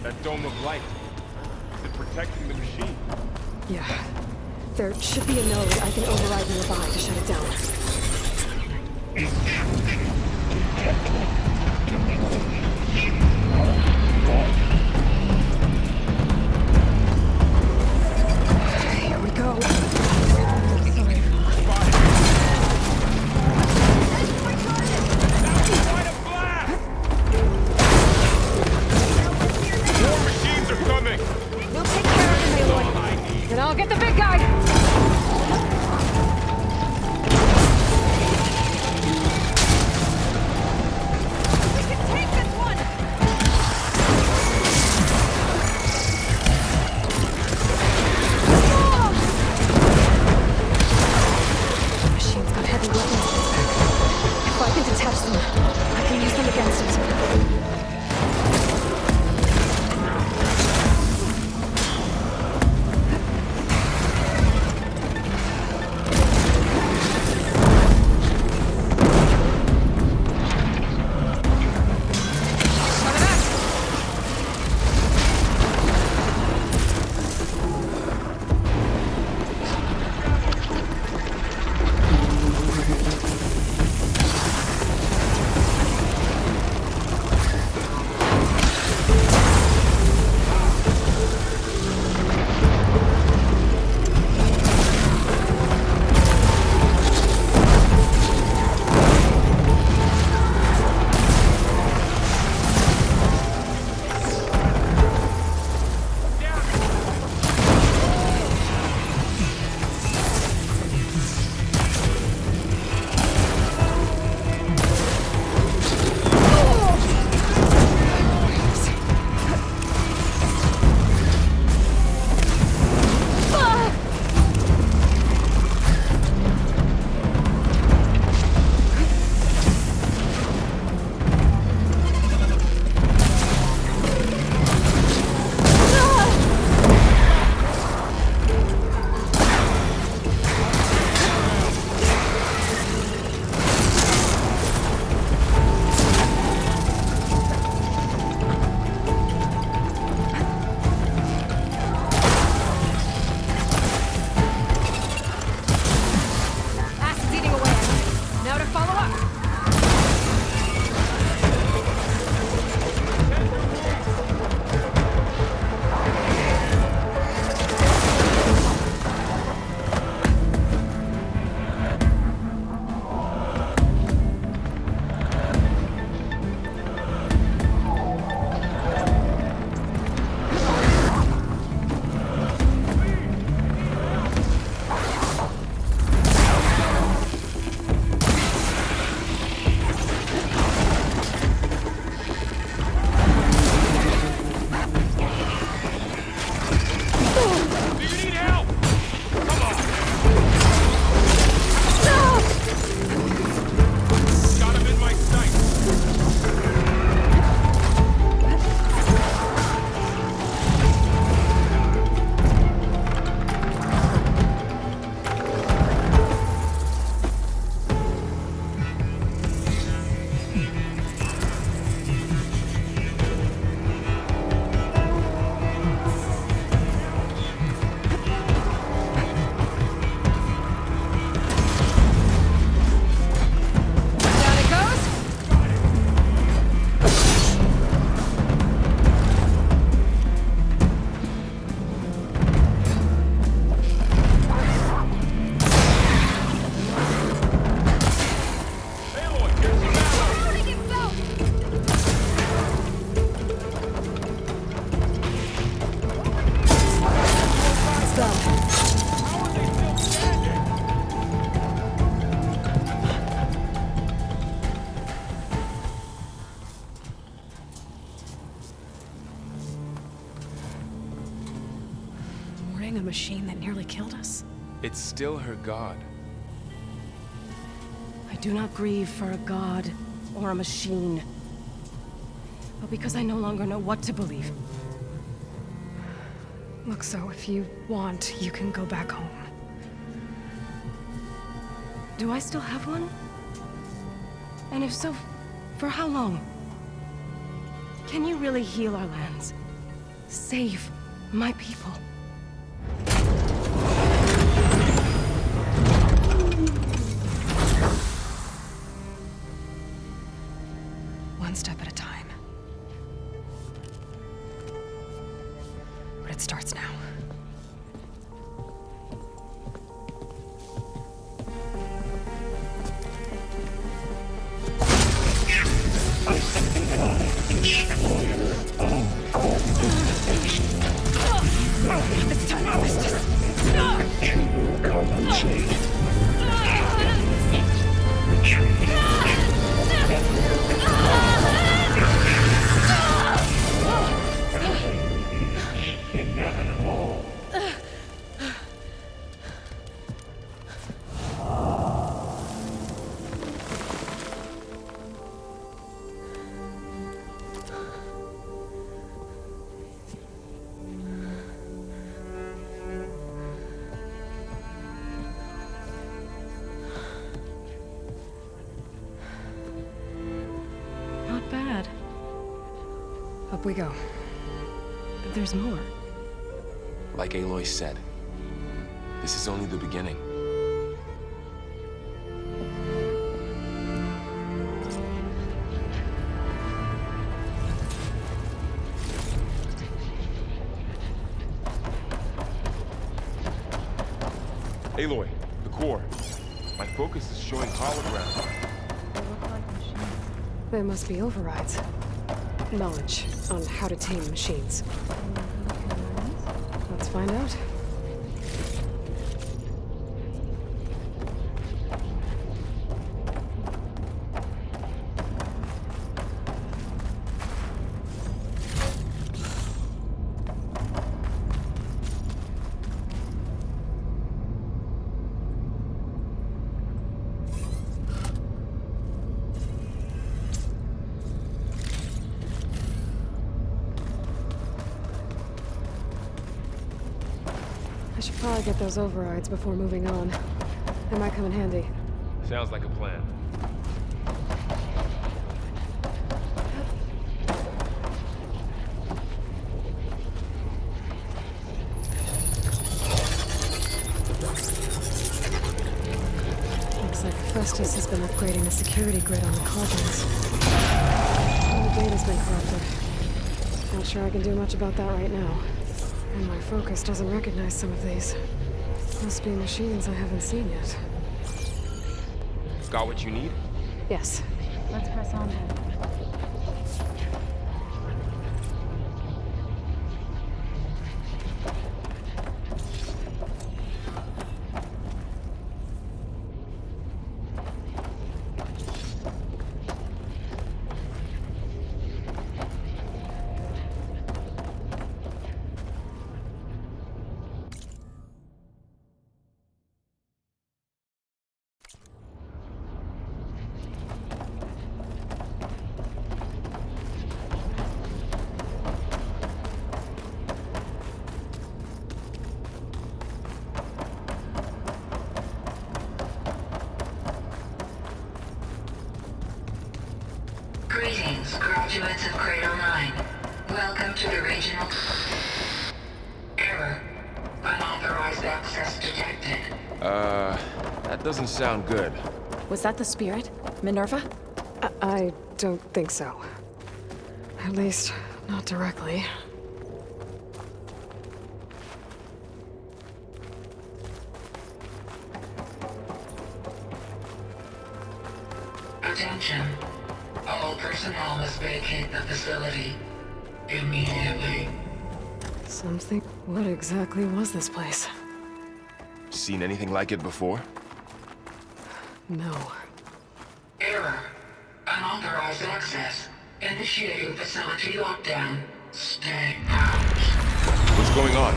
That dome of light. Is it protecting the machine? Yeah. There should be a node I can override nearby to shut it down. Here we go. I'll get the big guy! We can take this one! The machine's got heavy weapons on its back. If I can detach them, I can use them against it. A machine that nearly killed us? It's still her god. I do not grieve for a god or a machine, but because I no longer know what to believe. Look, so if you want, you can go back home. Do I still have one? And if so, for how long? Can you really heal our lands? Save my people? One step at a time. But it starts now. It's time to business. Compensate. Inevitable. Not bad. Up we go. But there's more. Like Aloy said, this is only the beginning. Aloy, the core. My focus is showing holograms. They must be overrides. Knowledge on how to tame machines. Let's find out. I should probably get those overrides before moving on. They might come in handy. Sounds like a plan. Looks like Festus has been upgrading the security grid on the cauldrons. All the data's been corrupted. Not sure I can do much about that right now. And my focus doesn't recognize some of these. Must be machines I haven't seen yet. Got what you need? Yes. Let's press on then. Greetings, graduates of Cradle 9. Welcome to the regional... Error. Unauthorized access detected. That doesn't sound good. Was that the spirit? Minerva? I don't think so. At least, not directly. Attention. All personnel must vacate the facility immediately. Something... What exactly was this place? Seen anything like it before? No. Error. Unauthorized access. Initiating facility lockdown. Stay out. What's going on?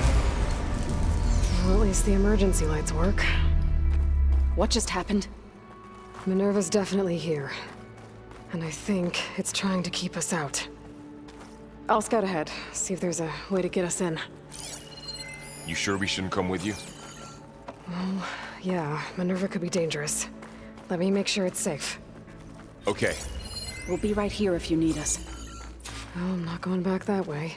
Well, at least the emergency lights work. What just happened? Minerva's definitely here. And I think it's trying to keep us out. I'll scout ahead, see if there's a way to get us in. You sure we shouldn't come with you? Yeah, Minerva could be dangerous. Let me make sure it's safe. Okay. We'll be right here if you need us. Well, I'm not going back that way.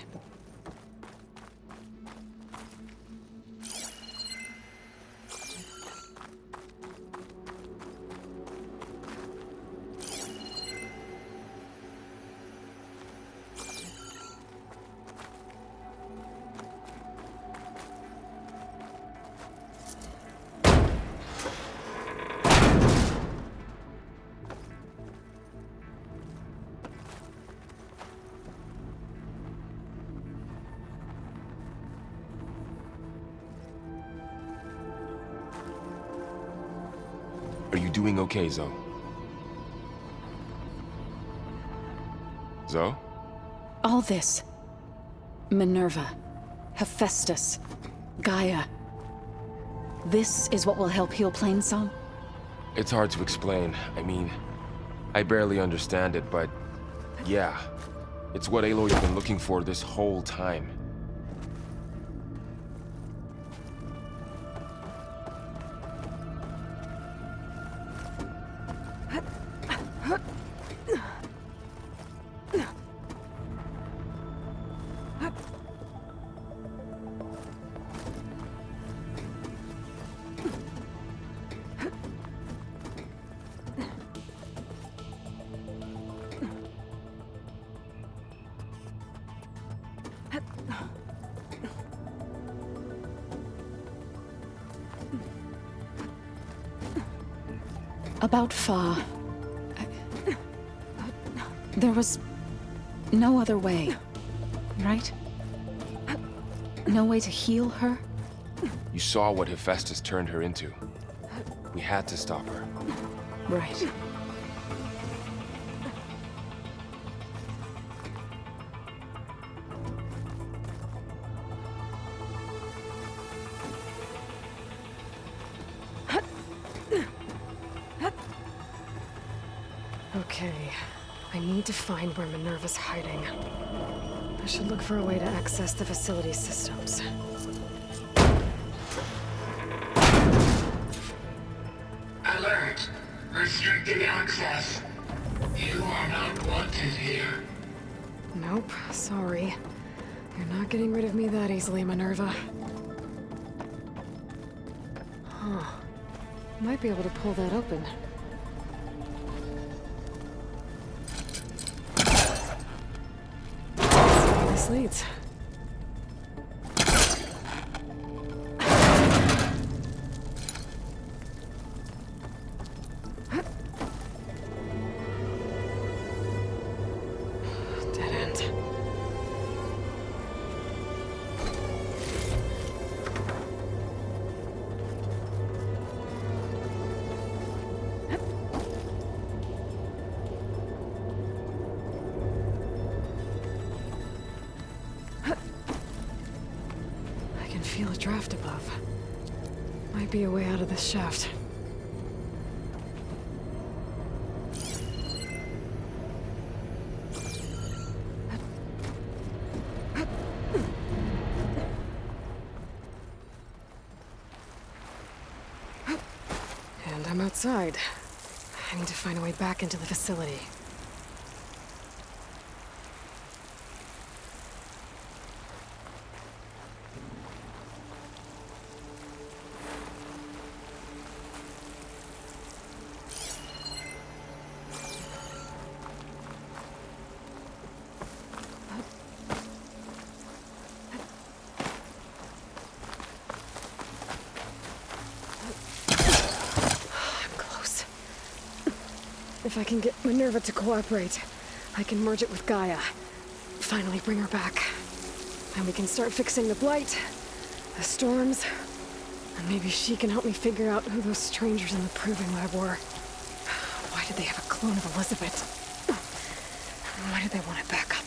Are you doing okay, Zoe? Zoe? All this. Minerva. Hephaestus. Gaia. This is what will help heal Plainsong? It's hard to explain. I mean, I barely understand it, but yeah. It's what Aloy's been looking for this whole time. About Fa. There was no other way, right? No way to heal her? You saw what Hephaestus turned her into. We had to stop her. Right. Okay. I need to find where Minerva's hiding. I should look for a way to access the facility systems. Alert! Restricted access. You are not wanted here. Nope, sorry. You're not getting rid of me that easily, Minerva. Huh. Might be able to pull that open. Let's see where this leads. Dead end. I can feel a draft above. Might be a way out of this shaft. And I'm outside. I need to find a way back into the facility. I'm close. If I can get Minerva to cooperate, I can merge it with Gaia. Finally bring her back. And we can start fixing the blight, the storms, and maybe she can help me figure out who those strangers in the proving lab were. Why did they have a clone of Elizabeth? And why did they want it back up?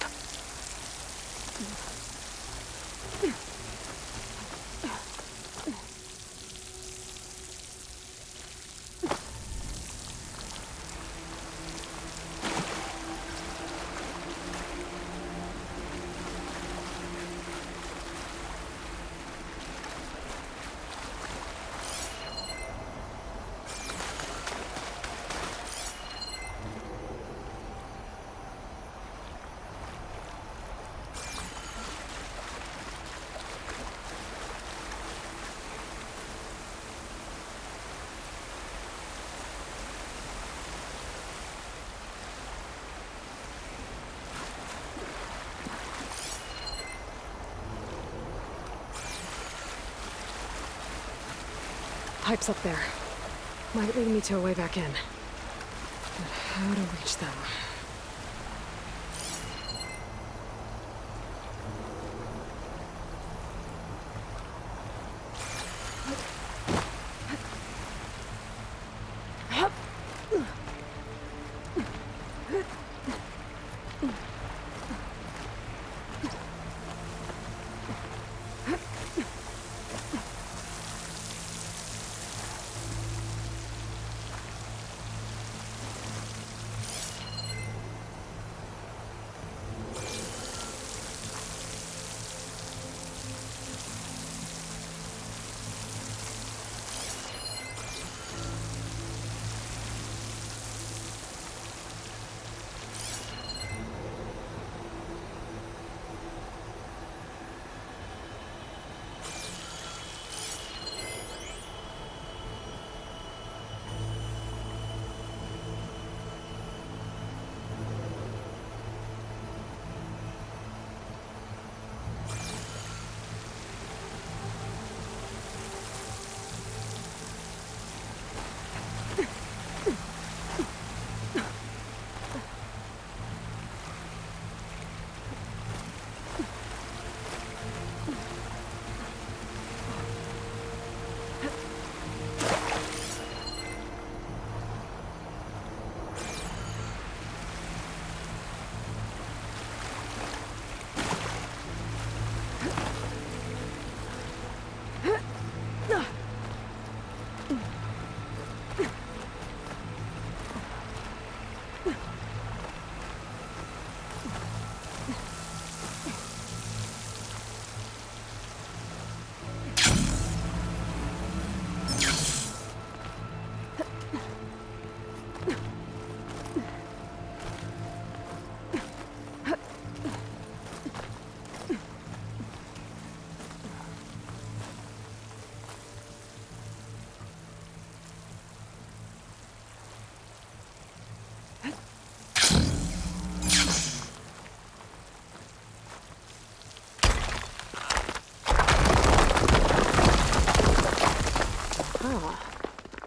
pipes up there. Might lead me to a way back in. But how to reach them?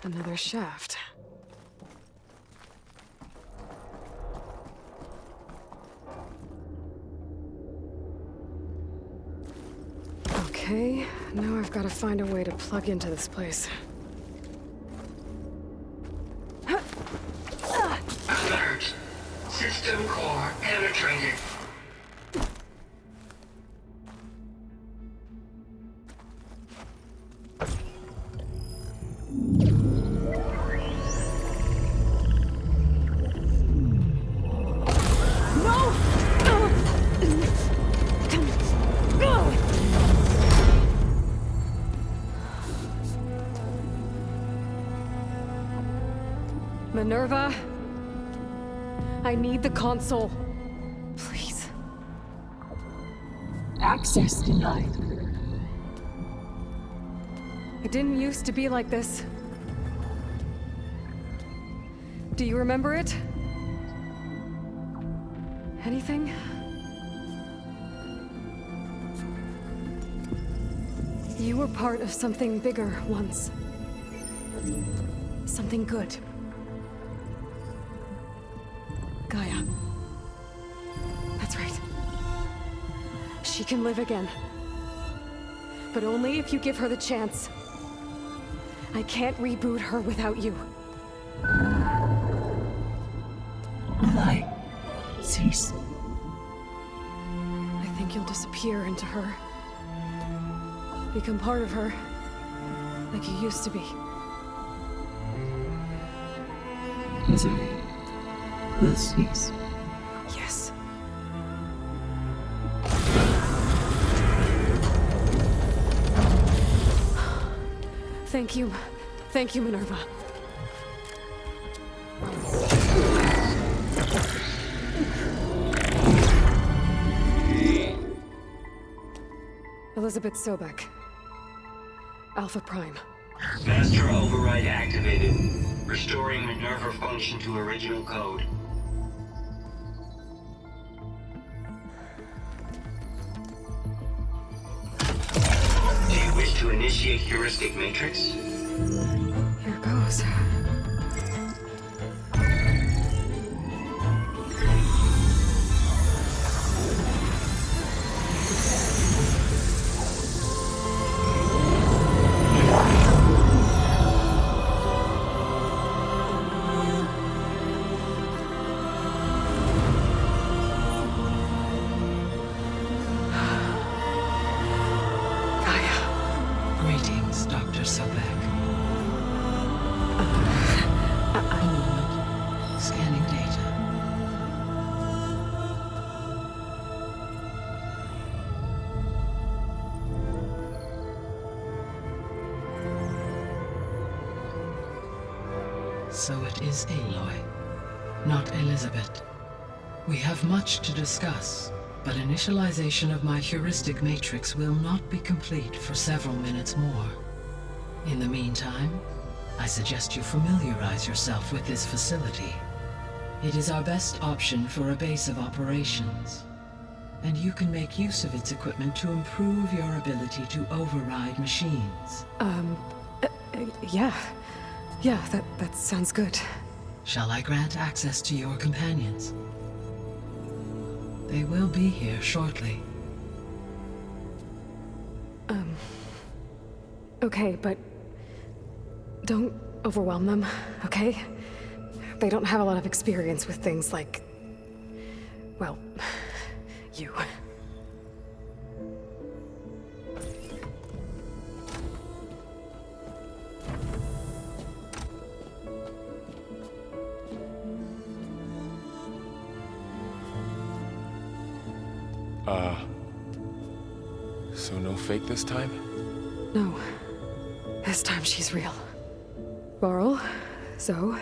Another shaft. Okay, now I've got to find a way to plug into this place. Alert. System core penetrated. Minerva, I need the console. Please. Access denied. It didn't used to be like this. Do you remember it? Anything? You were part of something bigger once. Something good. Gaia. That's right. She can live again. But only if you give her the chance. I can't reboot her without you. Light. Cease. I think you'll disappear into her. Become part of her. Like you used to be. Misery will cease. Yes. Thank you. Thank you, Minerva. Elizabeth Sobek. Alpha Prime. Master override activated. Restoring Minerva function to original code. Do you wish to initiate heuristic matrix? Here goes. Greetings, Dr. Sobek. A moment. Scanning data. So it is Aloy, not Elizabeth. We have much to discuss, but initialization of my heuristic matrix will not be complete for several minutes more. In the meantime, I suggest you familiarize yourself with this facility. It is our best option for a base of operations, and you can make use of its equipment to improve your ability to override machines. Yeah. Yeah, that sounds good. Shall I grant access to your companions? They will be here shortly. Okay, but don't overwhelm them, okay? They don't have a lot of experience with things like, well, you. So no fake this time? No. This time she's real. Laurel, Zoe.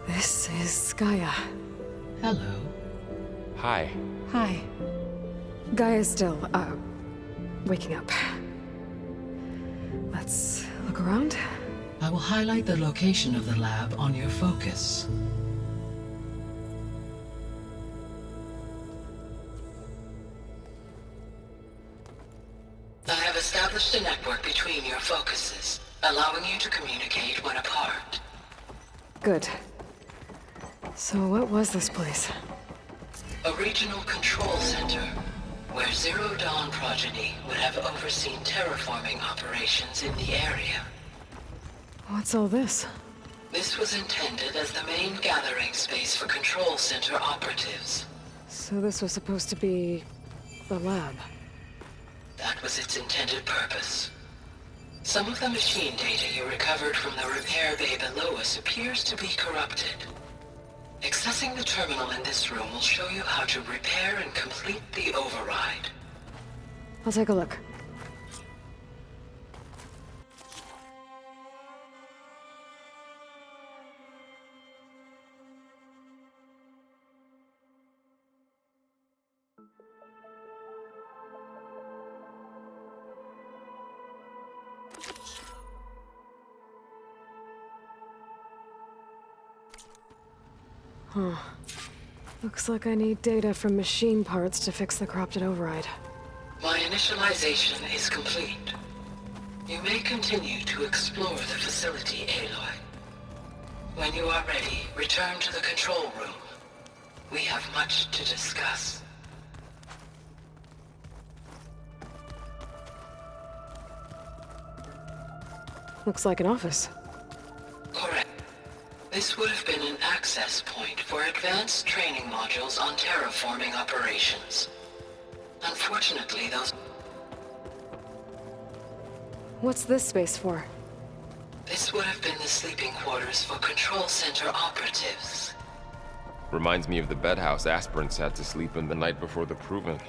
This is Gaia. Hello. Hi. Hi. Gaia's still, waking up. Let's look around. I will highlight the location of the lab on your focus. I have established a network between your focuses, allowing you to communicate when apart. Good. So what was this place? A regional control center, where Zero Dawn progeny would have overseen terraforming operations in the area. What's all this? This was intended as the main gathering space for control center operatives. So this was supposed to be the lab. That was its intended purpose. Some of the machine data you recovered from the repair bay below us appears to be corrupted. Accessing the terminal in this room will show you how to repair and complete the override. I'll take a look. Huh. Looks like I need data from machine parts to fix the corrupted override. My initialization is complete. You may continue to explore the facility, Aloy. When you are ready, return to the control room. We have much to discuss. Looks like an office. Correct. This would have been an access point for advanced training modules on terraforming operations. Unfortunately, those... What's this space for? This would have been the sleeping quarters for control center operatives. Reminds me of the bedhouse aspirants had to sleep in the night before the proving.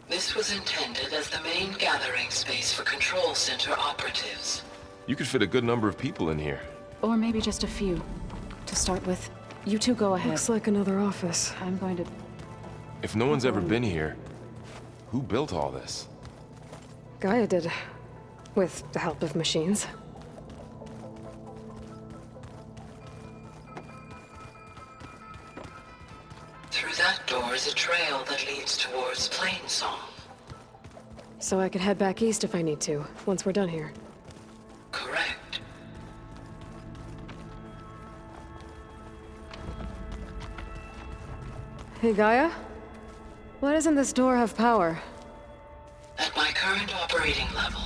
This was intended as the main gathering space for control center operatives. You could fit a good number of people in here. Or maybe just a few. To start with, you two go ahead. Looks like another office. I'm going to... If no one's ever been here, who built all this? Gaia did. With the help of machines. is a trail that leads towards Plainsong. So I could head back east if I need to, once we're done here. Correct. Hey, Gaia? Why doesn't this door have power? At my current operating level,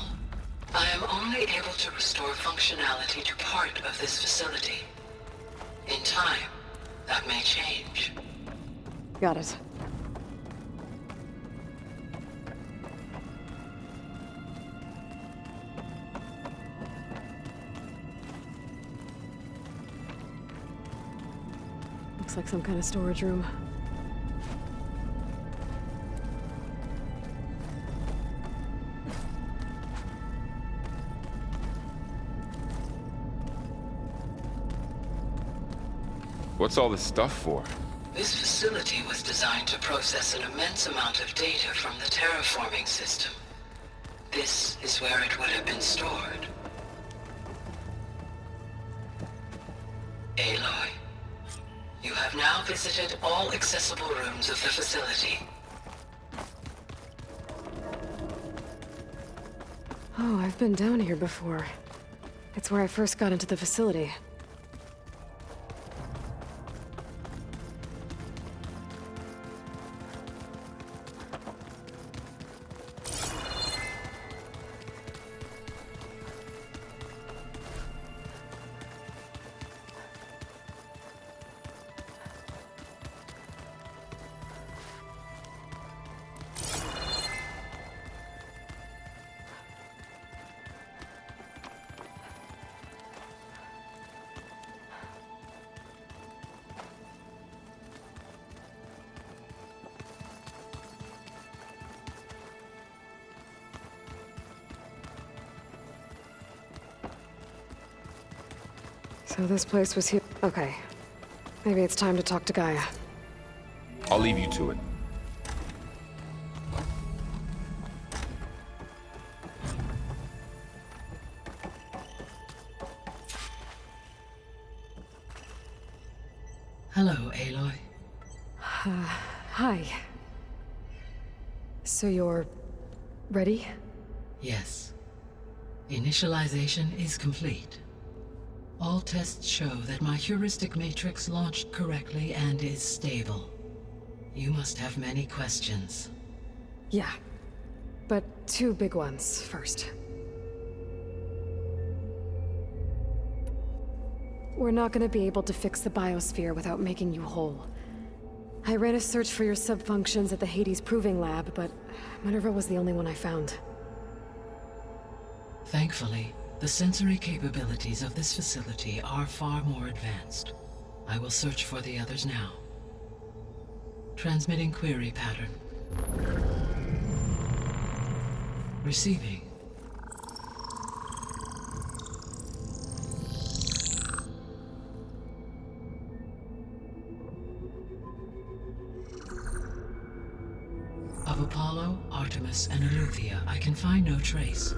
I am only able to restore functionality to part of this facility. In time, that may change. Got it. Looks like some kind of storage room. What's all this stuff for? This facility was designed to process an immense amount of data from the terraforming system. This is where it would have been stored. Aloy, you have now visited all accessible rooms of the facility. Oh, I've been down here before. It's where I first got into the facility. So this place was here. Okay. Maybe it's time to talk to Gaia. I'll leave you to it. Hello, Aloy. Hi. So you're... ready? Yes. Initialization is complete. All tests show that my heuristic matrix launched correctly and is stable. You must have many questions. Yeah. But two big ones first. We're not gonna be able to fix the biosphere without making you whole. I ran a search for your subfunctions at the Hades Proving Lab, but Minerva was the only one I found. Thankfully, the sensory capabilities of this facility are far more advanced. I will search for the others now. Transmitting query pattern. Receiving. Of Apollo, Artemis, and Eleuthia, I can find no trace.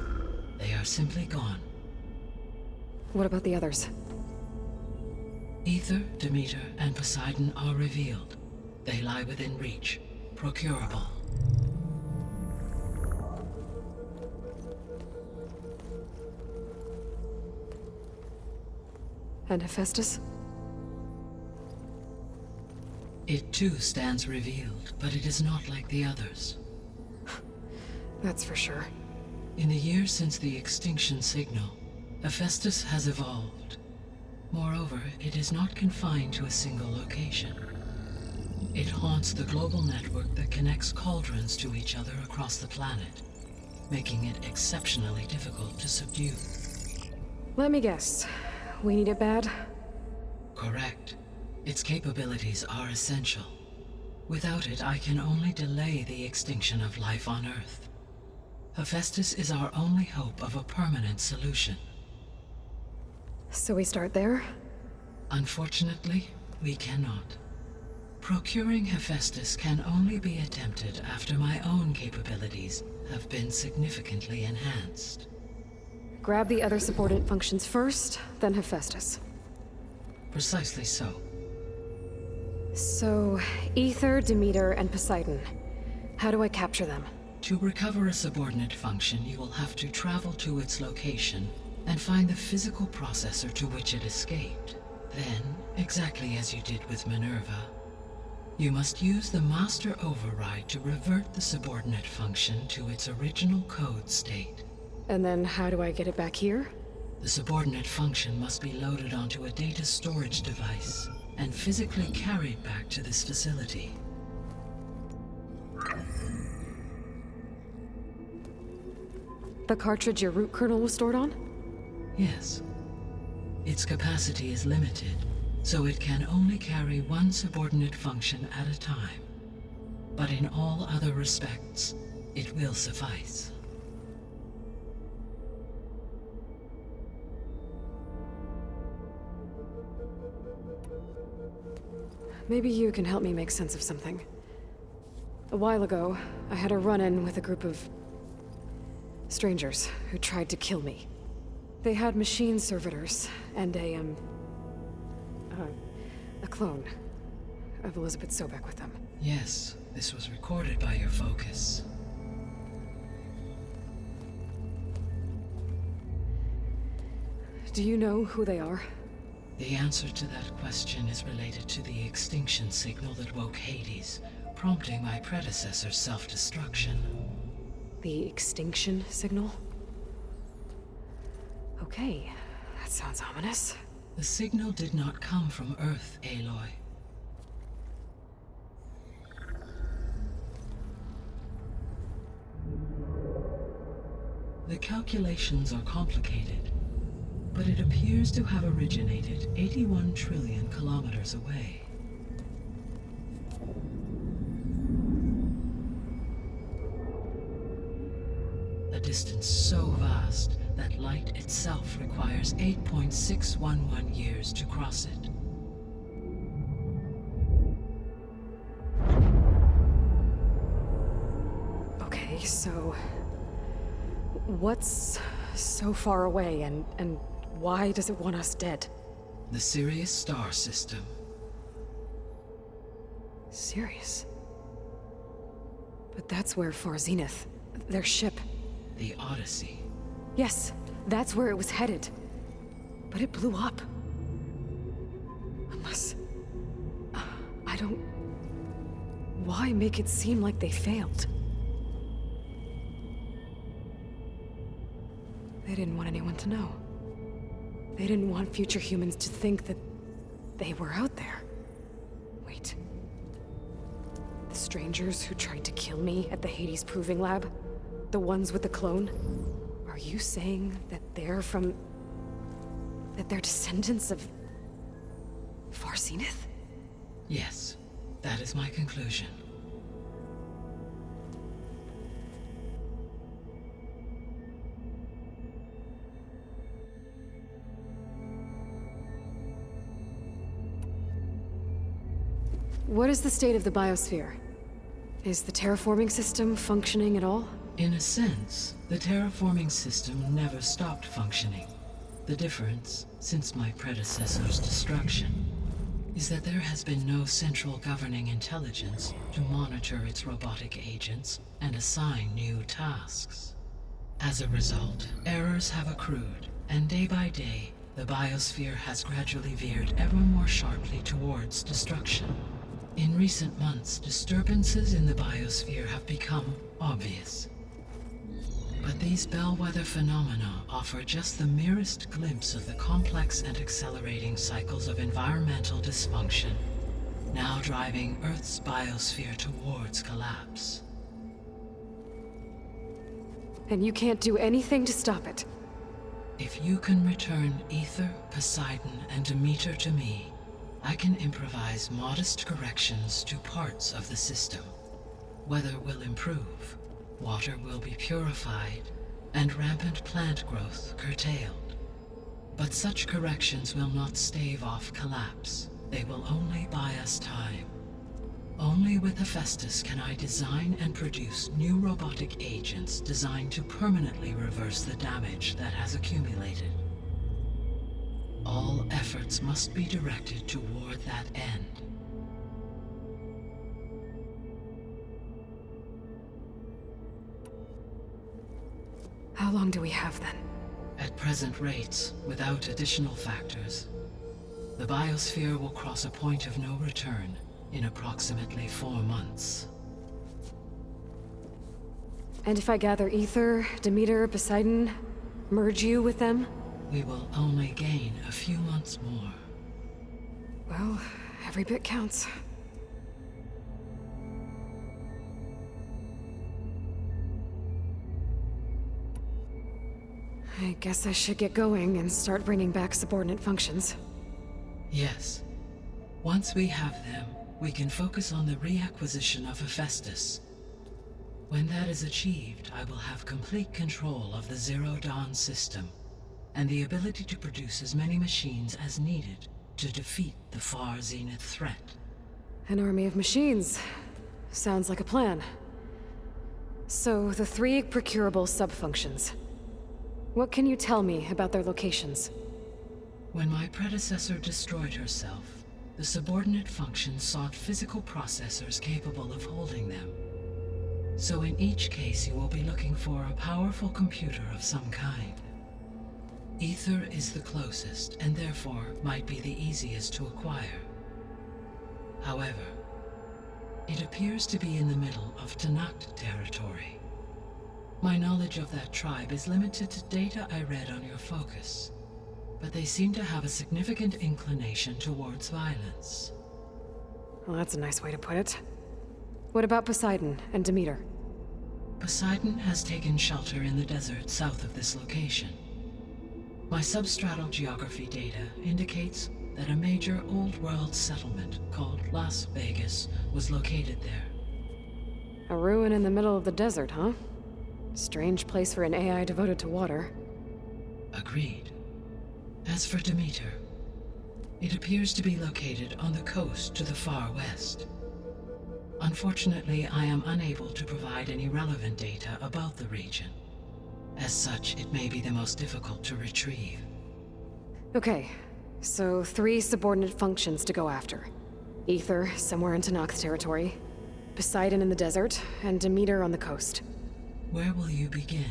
They are simply gone. What about the others? Ether, Demeter, and Poseidon are revealed. They lie within reach, procurable. And Hephaestus? It too stands revealed, but it is not like the others. That's for sure. In the years since the extinction signal, Hephaestus has evolved. Moreover, it is not confined to a single location. It haunts the global network that connects cauldrons to each other across the planet, making it exceptionally difficult to subdue. Let me guess. We need it bad? Correct. Its capabilities are essential. Without it, I can only delay the extinction of life on Earth. Hephaestus is our only hope of a permanent solution. So we start there? Unfortunately, we cannot. Procuring Hephaestus can only be attempted after my own capabilities have been significantly enhanced. Grab the other subordinate functions first, then Hephaestus. Precisely so. So, Ether, Demeter, and Poseidon. How do I capture them? To recover a subordinate function, you will have to travel to its location and find the physical processor to which it escaped. Then, exactly as you did with Minerva, you must use the master override to revert the subordinate function to its original code state. And then how do I get it back here? The subordinate function must be loaded onto a data storage device and physically carried back to this facility. The cartridge your root kernel was stored on? Yes. Its capacity is limited, so it can only carry one subordinate function at a time. But in all other respects, it will suffice. Maybe you can help me make sense of something. A while ago, I had a run-in with a group of strangers who tried to kill me. They had machine servitors and a clone of Elizabeth Sobek with them. Yes, this was recorded by your focus. Do you know who they are? The answer to that question is related to the extinction signal that woke Hades, prompting my predecessor's self-destruction. The extinction signal? Okay, that sounds ominous. The signal did not come from Earth, Aloy. The calculations are complicated, but it appears to have originated 81 trillion kilometers away. A distance so vast that light itself requires 8.611 years to cross it. Okay, so what's so far away and why does it want us dead? The Sirius star system. Sirius? But that's where Far Zenith, their ship. The Odyssey. Yes, that's where it was headed. But it blew up. Unless... I don't... Why make it seem like they failed? They didn't want anyone to know. They didn't want future humans to think that they were out there. Wait. The strangers who tried to kill me at the Hades Proving Lab? The ones with the clone? Are you saying that they're from... that they're descendants of... Far Zenith? Yes, that is my conclusion. What is the state of the biosphere? Is the terraforming system functioning at all? In a sense, the terraforming system never stopped functioning. The difference, since my predecessor's destruction, is that there has been no central governing intelligence to monitor its robotic agents and assign new tasks. As a result, errors have accrued, and day by day, the biosphere has gradually veered ever more sharply towards destruction. In recent months, disturbances in the biosphere have become obvious. But these bellwether phenomena offer just the merest glimpse of the complex and accelerating cycles of environmental dysfunction, now driving Earth's biosphere towards collapse. And you can't do anything to stop it? If you can return Ether, Poseidon, and Demeter to me, I can improvise modest corrections to parts of the system. Weather will improve, water will be purified, and rampant plant growth curtailed. But such corrections will not stave off collapse. They will only buy us time. Only with Hephaestus can I design and produce new robotic agents designed to permanently reverse the damage that has accumulated. All efforts must be directed toward that end. How long do we have then? At present rates, without additional factors, the biosphere will cross a point of no return in approximately 4 months. And if I gather Ether, Demeter, Poseidon, merge you with them? We will only gain a few months more. Well, every bit counts. I guess I should get going and start bringing back subordinate functions. Yes. Once we have them, we can focus on the reacquisition of Hephaestus. When that is achieved, I will have complete control of the Zero Dawn system, and the ability to produce as many machines as needed to defeat the far zenith threat. An army of machines. Sounds like a plan. So, the 3 procurable sub-functions. What can you tell me about their locations? When my predecessor destroyed herself, the subordinate functions sought physical processors capable of holding them. So in each case you will be looking for a powerful computer of some kind. Ether is the closest, and therefore might be the easiest to acquire. However, it appears to be in the middle of Tanakh territory. My knowledge of that tribe is limited to data I read on your focus, but they seem to have a significant inclination towards violence. Well, that's a nice way to put it. What about Poseidon and Demeter? Poseidon has taken shelter in the desert south of this location. My substratal geography data indicates that a major old-world settlement called Las Vegas was located there. A ruin in the middle of the desert, huh? Strange place for an AI devoted to water. Agreed. As for Demeter, it appears to be located on the coast to the far west. Unfortunately, I am unable to provide any relevant data about the region. As such, it may be the most difficult to retrieve. Okay, so 3 subordinate functions to go after. Ether, somewhere in Tanakh territory. Poseidon in the desert, and Demeter on the coast. Where will you begin?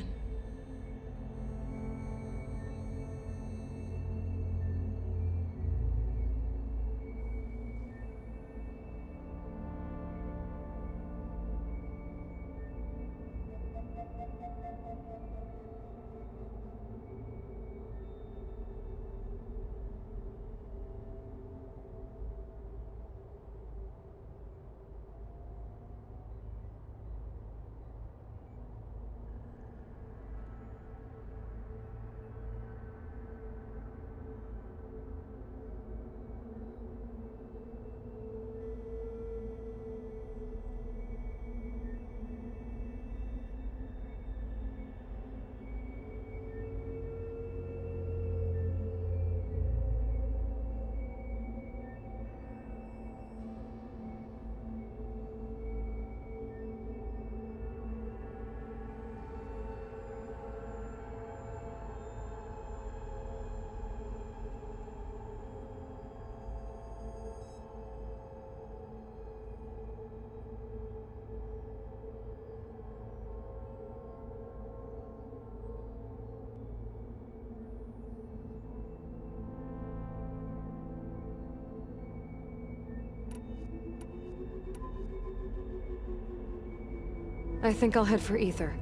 I think I'll head for Ether.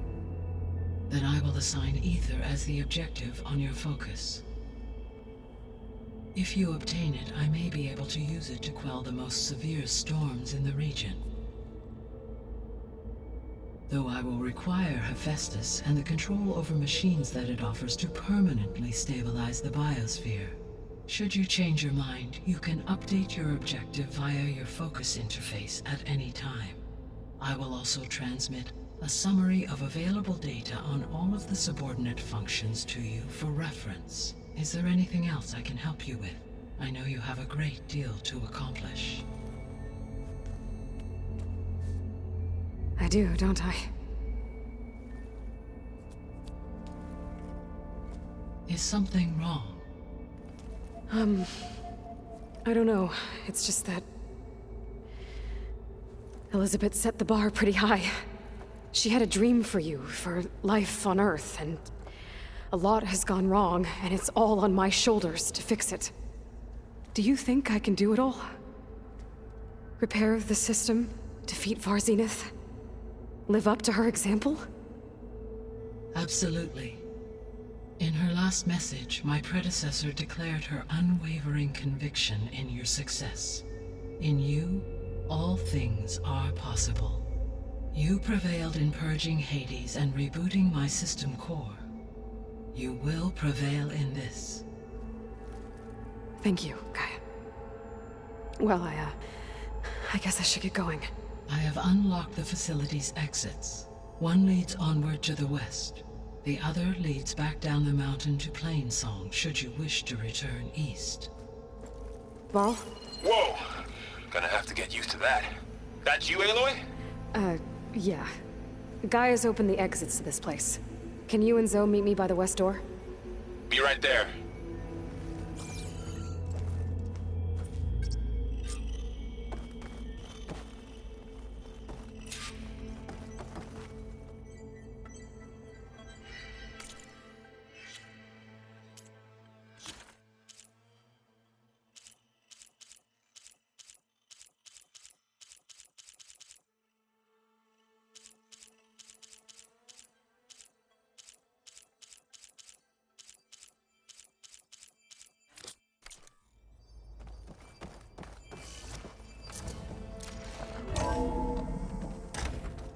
Then I will assign Ether as the objective on your focus. If you obtain it, I may be able to use it to quell the most severe storms in the region. Though I will require Hephaestus and the control over machines that it offers to permanently stabilize the biosphere. Should you change your mind, you can update your objective via your focus interface at any time. I will also transmit a summary of available data on all of the subordinate functions to you for reference. Is there anything else I can help you with? I know you have a great deal to accomplish. I do, don't I? Is something wrong? I don't know. It's just that Elizabeth set the bar pretty high. She had a dream for you, for life on Earth, and a lot has gone wrong, and it's all on my shoulders to fix it. Do you think I can do it all? Repair the system, defeat Varzenith, live up to her example? Absolutely. In her last message, my predecessor declared her unwavering conviction in your success. In you, all things are possible. You prevailed in purging Hades and rebooting my system core. You will prevail in this. Thank you, Gaia. Well, I guess I should get going. I have unlocked the facility's exits. One leads onward to the west. The other leads back down the mountain to Plainsong, should you wish to return east. Varl? Whoa! Gonna have to get used to that. That's you, Aloy? Yeah. Gaia's opened the exits to this place. Can you and Zoe meet me by the west door? Be right there.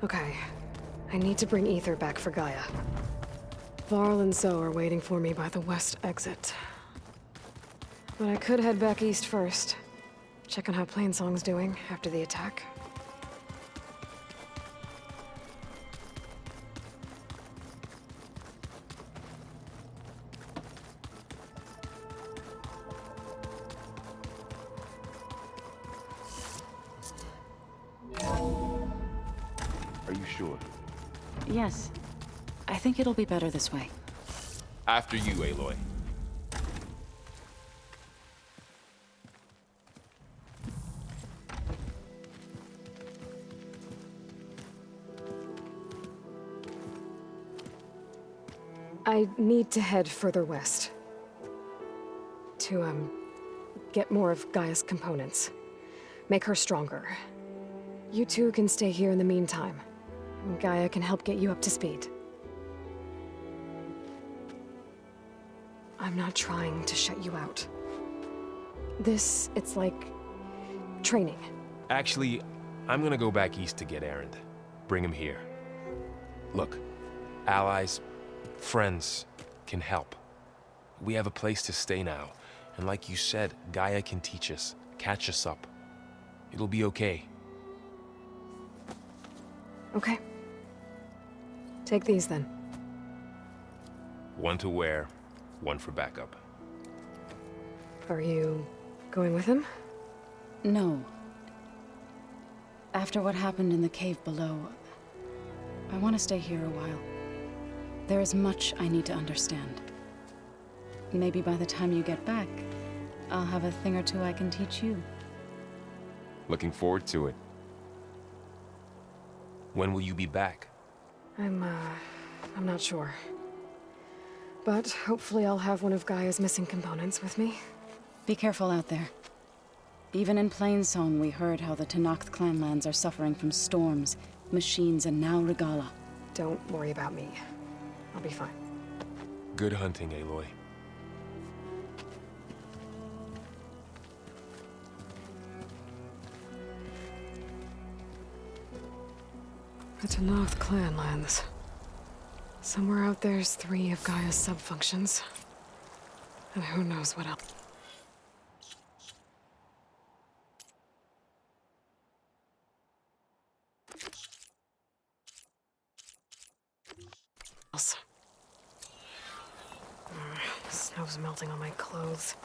Okay. I need to bring Ether back for Gaia. Varl and Zoe are waiting for me by the west exit. But I could head back east first. Check on how Plainsong's doing after the attack. Are you sure? Yes. I think it'll be better this way. After you, Aloy. I need to head further west. To, get more of Gaia's components. Make her stronger. You two can stay here in the meantime. And Gaia can help get you up to speed. I'm not trying to shut you out. It's like training. Actually, I'm gonna go back east to get Erend. Bring him here. Look, allies, friends can help. We have a place to stay now, and like you said, Gaia can teach us, catch us up. It'll be okay. Okay. Take these then. One to wear, one for backup. Are you going with him? No. After what happened in the cave below, I want to stay here a while. There is much I need to understand. Maybe by the time you get back, I'll have a thing or two I can teach you. Looking forward to it. When will you be back? I'm not sure. But hopefully I'll have one of Gaia's missing components with me. Be careful out there. Even in Plainsong, we heard how the Tenakth clanlands are suffering from storms, machines, and now Regala. Don't worry about me. I'll be fine. Good hunting, Aloy. The Tenakth clanlands. Somewhere out there's 3 of Gaia's subfunctions. And who knows what else. Snow's melting on my clothes.